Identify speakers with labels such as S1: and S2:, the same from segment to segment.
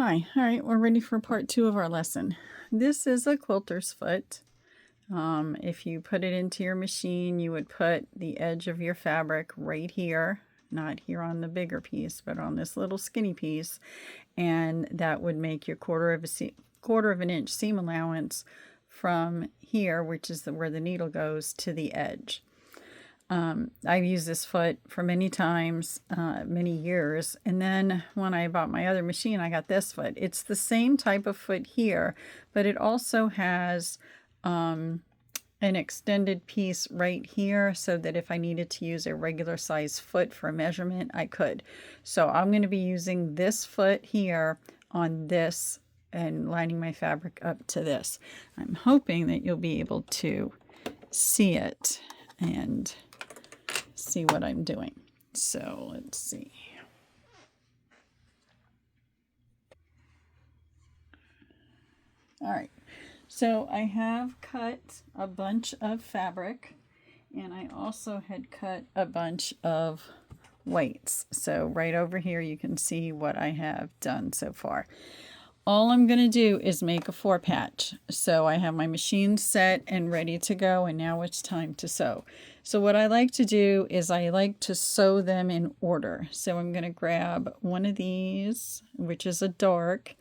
S1: Hi, all right, we're ready for part 2 of our lesson. This is a quilter's foot. If you put it into your machine, you would put the edge of your fabric right here, not here on the bigger piece, but on this little skinny piece, and that would make your quarter of an inch seam allowance from here, which is where the needle goes, to the edge. I've used this foot for many times, many years. And then when I bought my other machine, I got this foot. It's the same type of foot here, but it also has an extended piece right here so that if I needed to use a regular size foot for a measurement, I could. So I'm going to be using this foot here on this and lining my fabric up to this. I'm hoping that you'll be able to see it and see what I'm doing. So let's see. All right, so I have cut a bunch of fabric, and I also had cut a bunch of weights. So right over here you can see what I have done so far. All I'm going to do is make a 4-patch. So I have my machine set and ready to go, and now it's time to sew. So what I like to do is I like to sew them in order. So I'm going to grab one of these, which is a dark,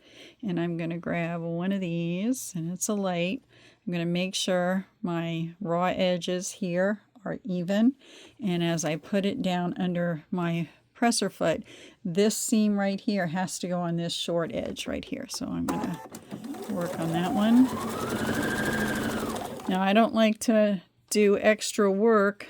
S1: and I'm going to grab one of these, and it's a light. I'm going to make sure my raw edges here are even, and as I put it down under my presser foot, this seam right here has to go on this short edge right here. So I'm going to work on that one. Now I don't like to do extra work.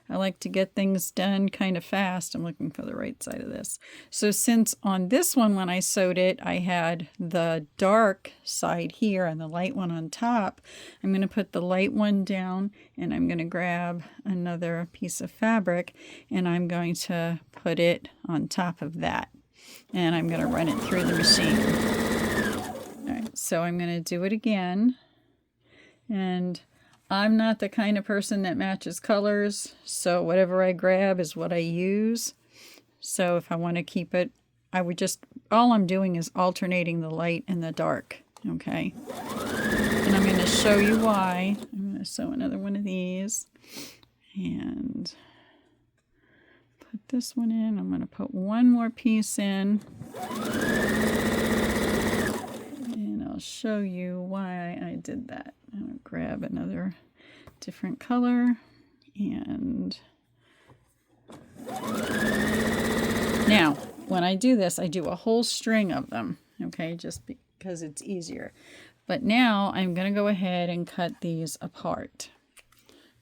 S1: I like to get things done kind of fast. I'm looking for the right side of this. So since on this one, when I sewed it, I had the dark side here and the light one on top, I'm going to put the light one down, and I'm going to grab another piece of fabric, and I'm going to put it on top of that. And I'm going to run it through the machine. All right, so I'm going to do it again. And I'm not the kind of person that matches colors, so whatever I grab is what I use. So if I want to keep it, I would just, all I'm doing is alternating the light and the dark, okay? And I'm going to show you why. I'm going to sew another one of these and put this one in. I'm going to put one more piece in. I'll show you why I did that. I'll grab another different color, and now when I do this, I do a whole string of them, okay, just because it's easier. But now I'm going to go ahead and cut these apart.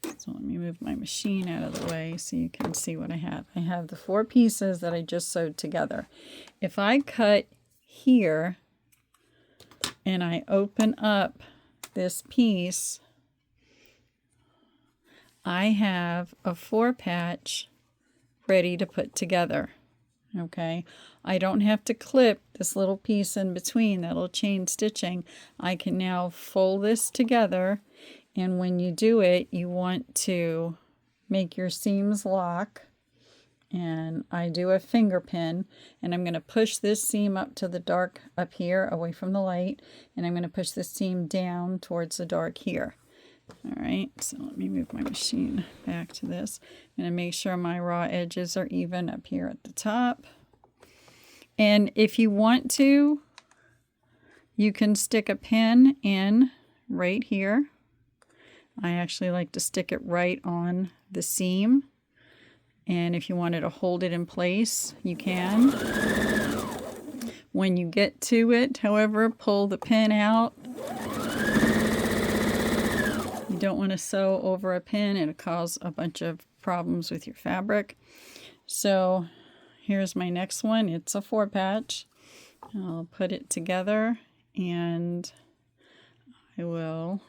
S1: So let me move my machine out of the way so you can see what I have. I have the 4 pieces that I just sewed together. If I cut here and I open up this piece, I have a 4-patch ready to put together, okay? I don't have to clip this little piece in between, that little chain stitching. I can now fold this together, and when you do it, you want to make your seams lock. And I do a finger pin, and I'm going to push this seam up to the dark up here away from the light, and I'm going to push this seam down towards the dark here. All right, so let me move my machine back to this. I'm going to make sure my raw edges are even up here at the top. And if you want to, you can stick a pin in right here. I actually like to stick it right on the seam. And if you wanted to hold it in place, you can. When you get to it, however, pull the pin out. You don't want to sew over a pin. It'll cause a bunch of problems with your fabric. So here's my next one. It's a 4-patch. I'll put it together, and I will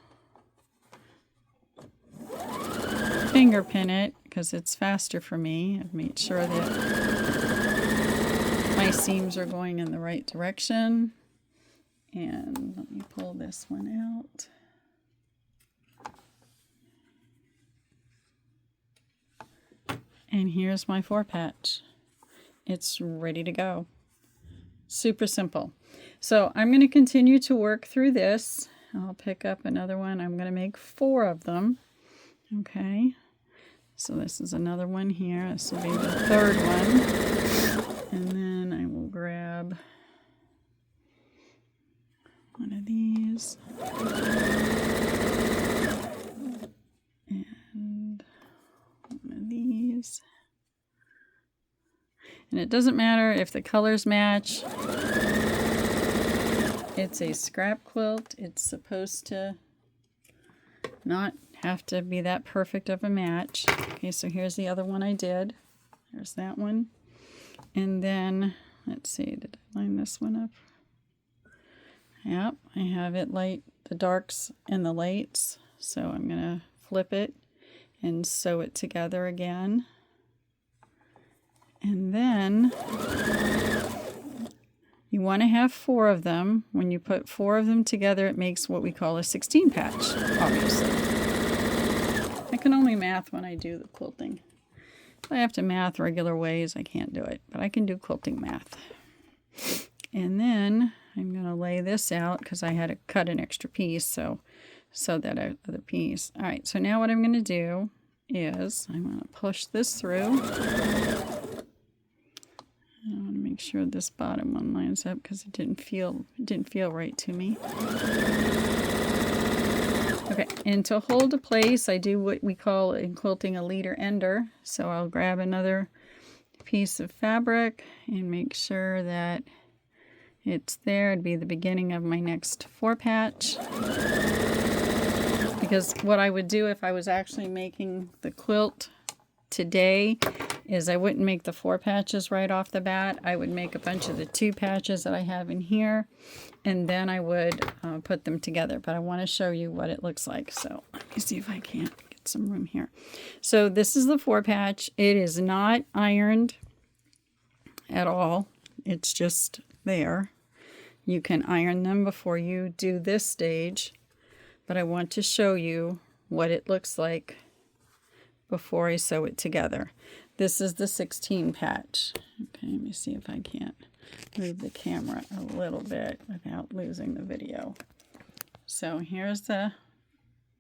S1: finger pin it because it's faster for me. I've made sure that my seams are going in the right direction. And let me pull this one out. And here's my 4-patch. It's ready to go. Super simple. So I'm going to continue to work through this. I'll pick up another one. I'm going to make 4 of them. Okay. So this is another one here. This will be the 3rd one. And then I will grab one of these. And one of these. And it doesn't matter if the colors match. It's a scrap quilt. It's supposed to not have to be that perfect of a match. Okay, so here's the other one I did. There's that one. And then, let's see, did I line this one up? Yep, I have it light, the darks and the lights. So I'm going to flip it and sew it together again. And then you want to have 4 of them. When you put 4 of them together, it makes what we call a 16 patch, obviously. I can only math when I do the quilting. If I have to math regular ways, I can't do it, but I can do quilting math. And then I'm going to lay this out because I had to cut an extra piece, so that other piece. All right, so now what I'm going to do is I'm going to push this through. I want to make sure this bottom one lines up because it didn't feel right to me. Okay, and to hold a place, I do what we call in quilting a leader ender. So I'll grab another piece of fabric and make sure that it's there. It'd be the beginning of my next 4 patch. Because what I would do if I was actually making the quilt today is I wouldn't make the 4 patches right off the bat. I would make a bunch of the 2 patches that I have in here, and then I would put them together. But I want to show you what it looks like. So let me see if I can't get some room here. So this is the 4 patch. It is not ironed at all. It's just there. You can iron them before you do this stage, but I want to show you what it looks like before I sew it together. This is the 16 patch. Okay, let me see if I can't move the camera a little bit without losing the video. So here's the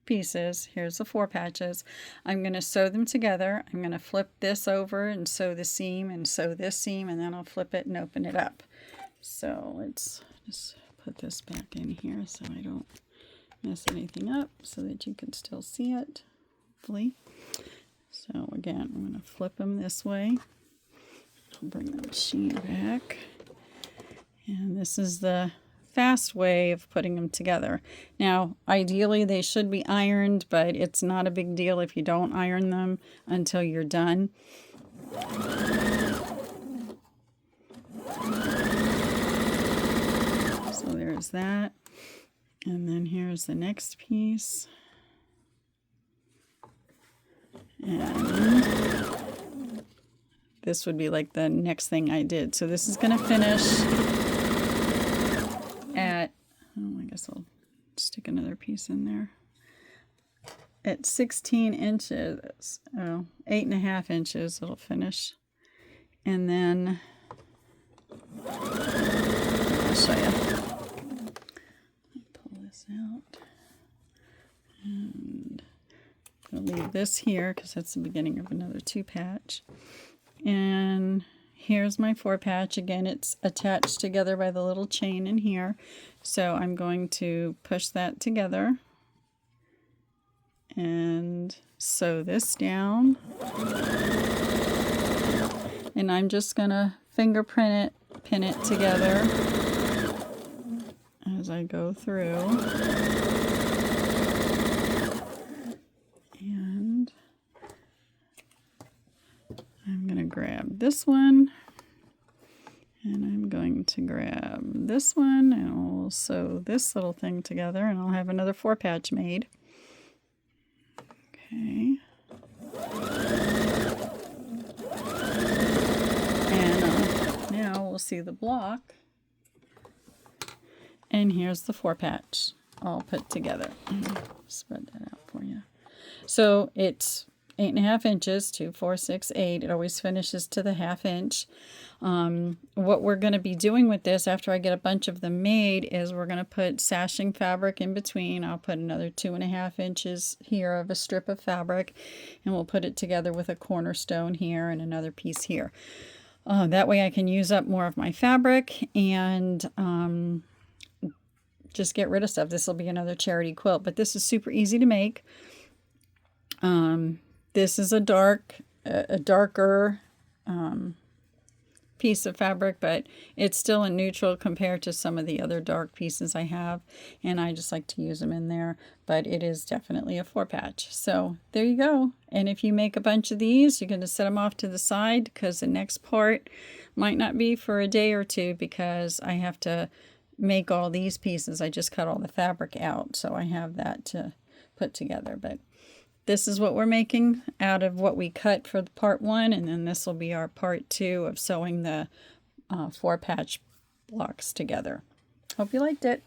S1: pieces. Here's the 4 patches. I'm going to sew them together. I'm going to flip this over and sew the seam and sew this seam, and then I'll flip it and open it up. So let's just put this back in here so I don't mess anything up so that you can still see it, hopefully. So again, I'm going to flip them this way. I'll bring the machine back. And this is the fast way of putting them together. Now, ideally they should be ironed, but it's not a big deal if you don't iron them until you're done. So there's that. And then here's the next piece. And this would be like the next thing I did. So this is going to finish at, oh, I guess I'll stick another piece in there. At 16 inches, 8.5 inches it'll finish. And then, I'll show you. Pull this out. And I'll leave this here because that's the beginning of another 2 patch. And here's my 4 patch. Again, it's attached together by the little chain in here. So I'm going to push that together and sew this down. And I'm just going to fingerprint it, pin it together as I go through. And I'm going to grab this one, and I'm going to grab this one, and I'll sew this little thing together, and I'll have another 4 patch made. Okay. And now we'll see the block. And here's the 4 patch all put together. Spread that out for you. So it's 8.5 inches, 2, 4, 6, 8. It always finishes to the 1/2 inch. What we're going to be doing with this after I get a bunch of them made is we're going to put sashing fabric in between. I'll put another 2.5 inches here of a strip of fabric, and we'll put it together with a cornerstone here and another piece here. That way I can use up more of my fabric and just get rid of stuff. This will be another charity quilt, but this is super easy to make. This is a darker piece of fabric, but it's still a neutral compared to some of the other dark pieces I have, and I just like to use them in there, but it is definitely a 4-patch. So there you go. And if you make a bunch of these, you're going to set them off to the side because the next part might not be for a day or two because I have to make all these pieces. I just cut all the fabric out, so I have that to put together. But this is what we're making out of what we cut for the part 1, and then this will be our part 2 of sewing the 4-patch blocks together. Hope you liked it.